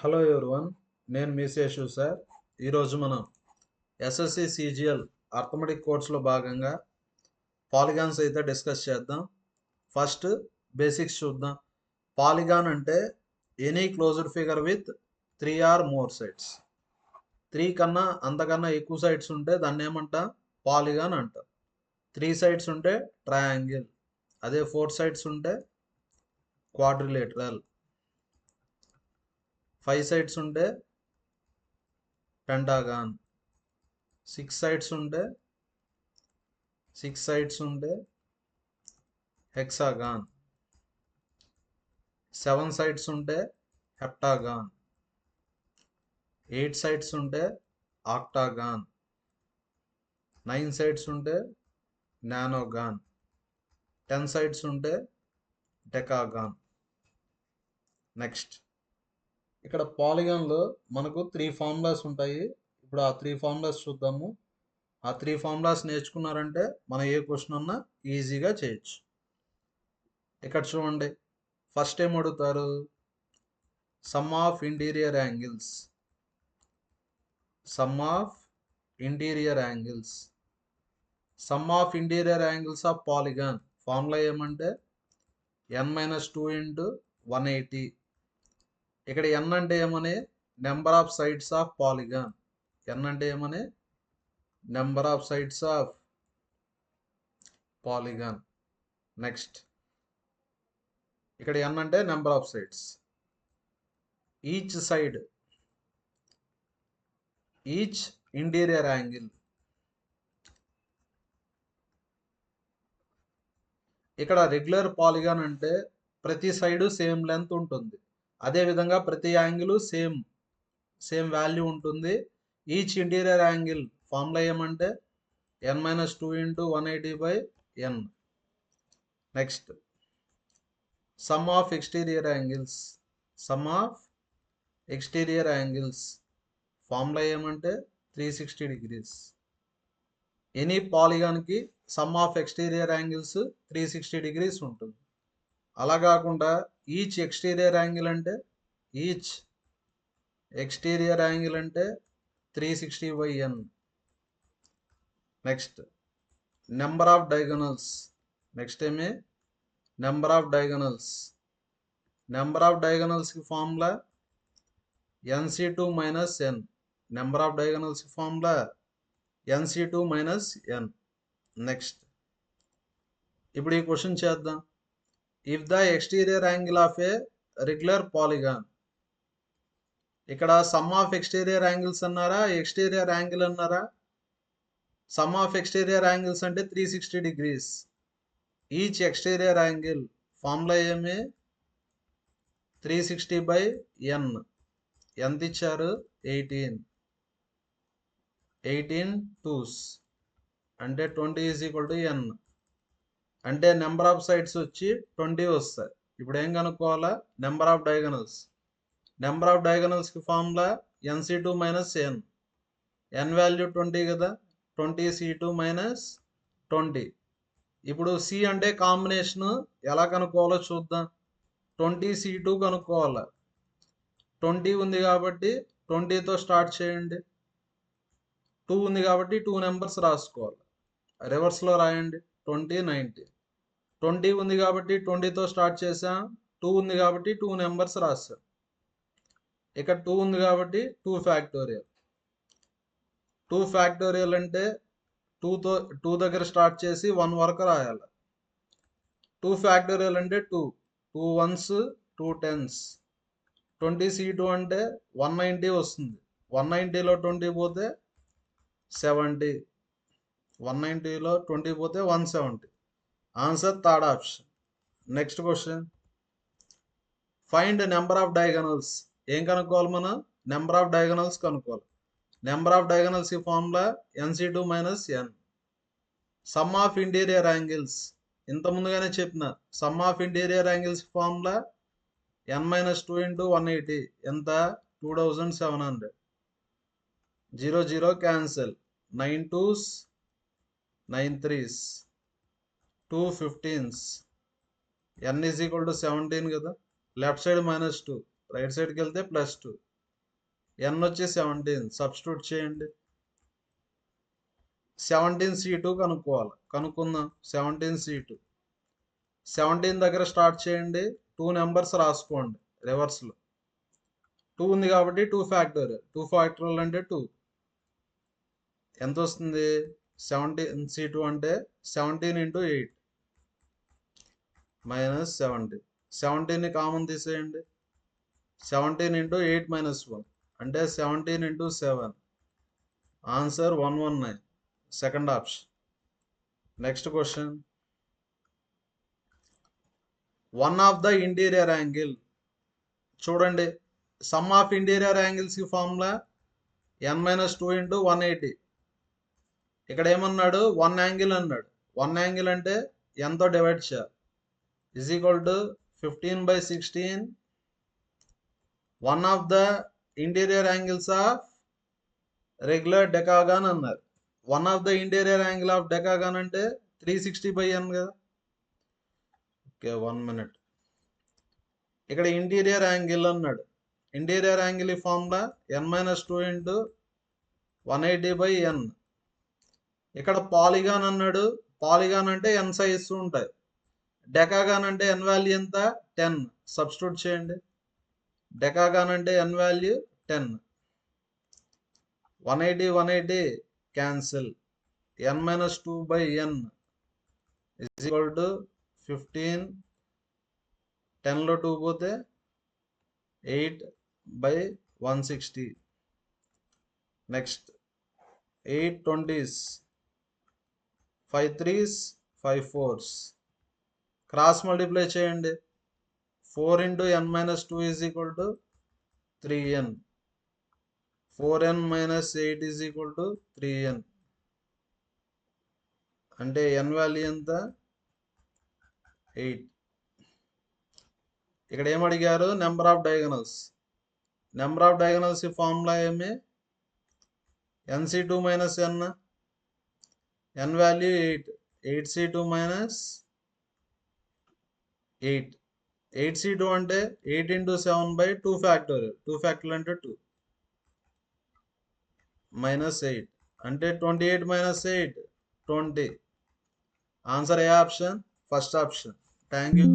Hello everyone, నేను మీ Seshu sir. ఈరోజు మనం ఎస్ఎస్సి సిజిఎల్ అర్థమెటిక్ కోర్సులో భాగంగా పాలిగాన్స్ అయితే డిస్కస్ చేద్దాం. ఫస్ట్ బేసిక్స్ చూద్దాం. పాలిగాన్ అంటే any closed figure with 3 or more sides. 3 కన్నా అంతకన్నా ఎక్కువ సైడ్స్ ఉంటే దాన్ని ఏమంటాం? పాలిగాన్ అంటాం. 3 సైడ్స్ ఉంటే ట్రయాంగిల్, అదే 4 సైడ్స్ ఉంటే క్వాడ్రిలేటరల్, 5 సైడ్స్ ఉంటే పెంటాగాన్, 6 సైడ్స్ ఉంటే హెక్సాగాన్, 7 సైడ్స్ ఉంటే హెప్టాగాన్, 8 సైడ్స్ ఉంటే ఆక్టాగాన్, 9 సైడ్స్ ఉంటే నానోగాన్, 10 సైడ్స్ ఉంటే డెకాగాన్. నెక్స్ట్ ఇక్కడ పాలిగాన్లో మనకు 3 ఫార్ములాస్ ఉంటాయి. ఇప్పుడు ఆ 3 ఫార్ములాస్ చూద్దాము. ఆ 3 ఫార్ములాస్ నేర్చుకున్నారంటే మనం ఏ క్వశ్చన్ అన్నా ఈజీగా చేయొచ్చు. ఇక్కడ చూడండి, ఫస్ట్ ఏం అడుగుతారు? Some of interior angles. Some of interior angles of polygon formula ఏమంటే n-2 ఇంటూ 180. ఇక్కడ n అంటే ఏమని? Number of sides of polygon. n అంటే ఏమని? Number of sides of polygon. Next ఇక్కడ n అంటే number of sides. Each interior angle. ఇక్కడ regular polygon అంటే ప్రతి సైడు సేమ్ లెంత్ ఉంటుంది. అదేవిధంగా ప్రతి యాంగిల్ సేమ్ వాల్యూ ఉంటుంది. ఈచ్ ఇంటీరియర్ యాంగిల్ ఫార్ములా ఏమంటే n-2 into 180/n. Next some of exterior angles formula ఏమంటే 360 degrees. ఎనీ పాలిగాన్కి sum of exterior angles 360 degrees ఉంటుంది. అలా కాకుండా ఈచ్ ఎక్స్టీరియర్ యాంగిల్ అంటే 360/n. Next number of diagonals. Number of డయాగోనల్స్కి formula nc2 minus n. Number of డయాగోనల్స్కి formula nc2 minus n. Next ఇప్పుడు ఈ క్వశ్చన్ చేద్దాం. If the exterior angle of a regular polygon. ఇక్కడ సమ్ ఆఫ్ ఎక్స్టీరియర్ యాంగిల్స్ అన్నారా, exterior angle అన్నారా? Sum of exterior angles అంటే 360 degrees. Each exterior angle formula ఏమి? 360/n. ఎంత ఇచ్చారు? 18 2s అంటే 20 = n. అంటే నెంబర్ ఆఫ్ సైడ్స్ వచ్చి 20 వస్తాయి. ఇప్పుడు ఏం కనుక్కోవాలా? నెంబర్ ఆఫ్ డయాగోనల్స్కి formula nc2 minus n. n value 20 కదా, 20c2 మైనస్ 20. ఇప్పుడు c అంటే కాంబినేషన్ ఎలా కనుక్కోవాలో చూద్దాం. 20c2 కనుక్కోవాలా. 20 ఉంది కాబట్టి 20తో స్టార్ట్ చేయండి. 2 ఉంది కాబట్టి 2 నెంబర్స్ రాసుకోవాలి. రివర్స్లో రాయండి. 20 90. 20 ఉంది కాబట్టి 20తో స్టార్ట్ చేసాం. 2 ఉంది కాబట్టి 2 నెంబర్స్ రాసాం. ఇక్కడ 2 ఉంది కాబట్టి 2 ఫ్యాక్టోరియల్. 2 ఫ్యాక్టోరియల్ అంటే 2 దగ్గర స్టార్ట్ చేసి 1 వరకు రాయాలి. 2 ఫ్యాక్టోరియల్ అంటే 2 1s 2 10s. 20c2 అంటే 190 వస్తుంది. 190లో 20 పోతే 70. 190లో 20 పోతే 170. Answer third option. Next question, find number of diagonals. ఏం కనుక్కోవాలి మనం? నెంబర్ ఆఫ్ డయాగోనల్స్ కనుక్కోవాలి. Number of diagonals formula nc2 minus n. Some of interior angles ఇంత ముందుగానే చెప్పిన. Some of interior angles formula n-2 into 180. ఎంత? 2700. 0 0 cancel. 9 2s 9 3s 2 15s. n = 17 కదా. Left side -2, right సైడ్కి వెళ్తే +2. n వచ్చి 17 సబ్స్టిట్యూట్ చేయండి. 17C2 కనుక్కుందాం. 17C2 17 దగ్గర స్టార్ట్ చేయండి. 2 నెంబర్స్ రాసుకోండి రివర్స్లో. 2 ఉంది కాబట్టి 2 ఫ్యాక్టోరియల్. 2 ఫ్యాక్టోరియల్ అంటే 2 ఎంత వస్తుంది? 17C2 అంటే 17 × 8 మైనస్ 17. 17ని కామన్ తీసేయండి. 17 × 8 - 1 అంటే 17 × 7. Answer 119. Second option. Next question. One of the interior angle. చూడండి, సమ్ ఆఫ్ ఇంటీరియర్ యాంగిల్స్ కి ఫార్ములా n - 2 × 180. ఇక్కడ ఏమన్నాడు? 1 యాంగిల్ అన్నాడు. 1 యాంగిల్ అంటే ఎంతో డివైడ్ చేయాలి. is equal to 15/16. One of the interior angles of regular decagon అన్నారు. One of the interior angle of decagon అంటే 360/n కదా. Okay, 1 minute. ఇక్కడ ఇంటీరియర్ యాంగిల్ అన్నాడు. ఇంటీరియర్ యాంగిల్ ఈ ఫార్ములా n - 2 × 180/n. ఇక్కడ పాలిగాన్ అన్నాడు. పాలిగాన్ అంటే n సైజ్ ఉంటాయి. డెకాగాన్ అంటే n వాల్యూ ఎంత? 10 సబ్స్టిట్యూట్ చేయండి. డెకాగాన్ అంటే n value 10. 180 180 cancel. n - 2/n is equal to 15. 10లో 2 పోతే 8/160. Next 8 20s, 5 3s, 5 4s. Cross multiply చేయండి. 4 × n - 2 is equal to 3n. 4n - 8 is equal to 3n. అంటే n వాల్యూ ఎంత? 8. ఇక్కడ ఏమడిగారు? Number of diagonals. Number of diagonals formula ఏమి? nC2 - n. n value 8. 8C2 - 8. 8C2 అంటే 8 × 7/2 factorial. 2 factorial అంటే 2 -8 అంటే 28 - 8 20. Answer A option? First option. Thank you.